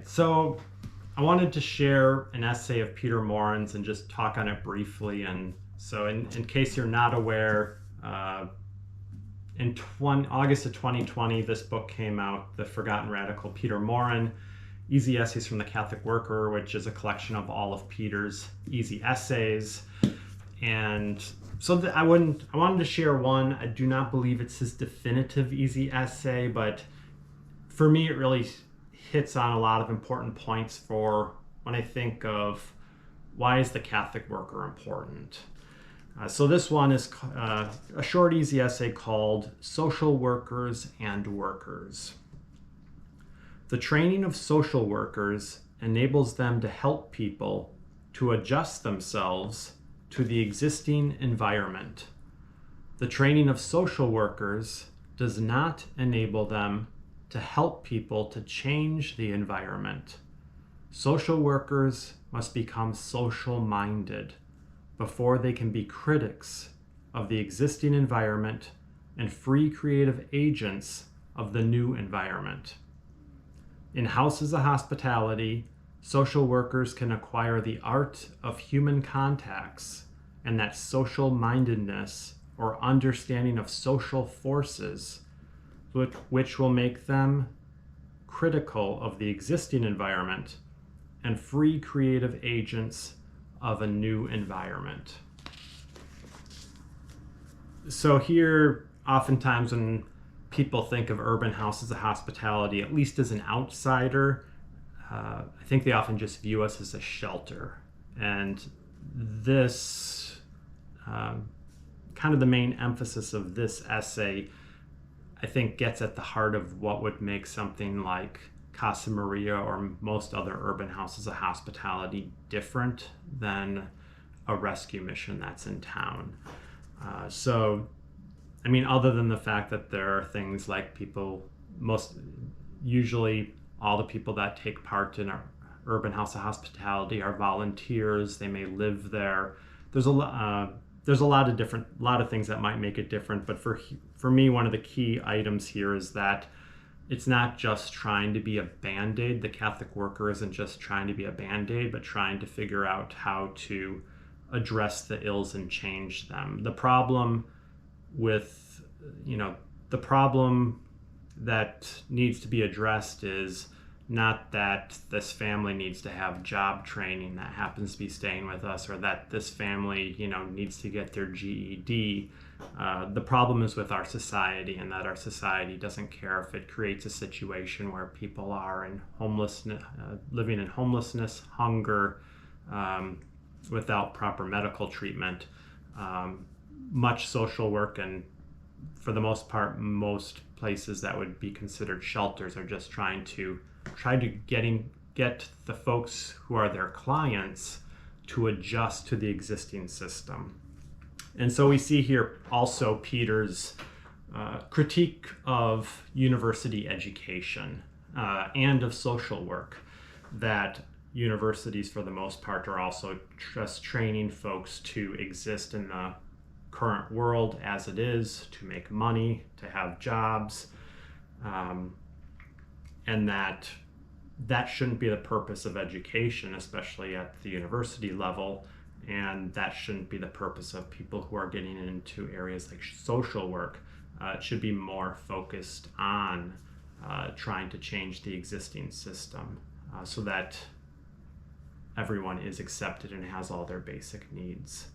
So I wanted to share an essay of Peter Morin's and just talk on it briefly. And so in case you're not aware, in August of 2020, this book came out, The Forgotten Radical, Peter Morin, Easy Essays from the Catholic Worker, which is a collection of all of Peter's easy essays. And so I wanted to share one. I do not believe it's his definitive easy essay, but for me, it really hits on a lot of important points for when I think of why is the Catholic worker important. So this one is a short, easy essay called Social Workers and Workers. The training of social workers enables them to help people to adjust themselves to the existing environment. The training of social workers does not enable them to help people to change the environment. Social workers must become social-minded before they can be critics of the existing environment and free creative agents of the new environment. In houses of hospitality, social workers can acquire the art of human contacts and that social mindedness or understanding of social forces, which will make them critical of the existing environment and free creative agents of a new environment. So here, oftentimes when people think of urban houses of hospitality, at least as an outsider, I think they often just view us as a shelter. And this, kind of the main emphasis of this essay, I think gets at the heart of what would make something like Casa Maria or most other urban houses of hospitality different than a rescue mission that's in town. Other than the fact that there are things like usually all the people that take part in an urban house of hospitality are volunteers. They may live there. There's a lot of things that might make it different. But for me, one of the key items here is that it's not just trying to be a Band-Aid. The Catholic worker isn't just trying to be a Band-Aid, but trying to figure out how to address the ills and change them. The problem that needs to be addressed is not that this family needs to have job training that happens to be staying with us, or that this family, needs to get their GED. The problem is with our society, and that our society doesn't care if it creates a situation where people are in homelessness, living in homelessness, hunger, without proper medical treatment. Much social work, and for the most part, most places that would be considered shelters are just trying to get the folks who are their clients to adjust to the existing system. And so we see here also Peter's critique of university education and of social work, that universities for the most part are also just training folks to exist in the current world as it is, to make money, to have jobs, and that shouldn't be the purpose of education, especially at the university level, and that shouldn't be the purpose of people who are getting into areas like social work. It should be more focused on trying to change the existing system so that everyone is accepted and has all their basic needs.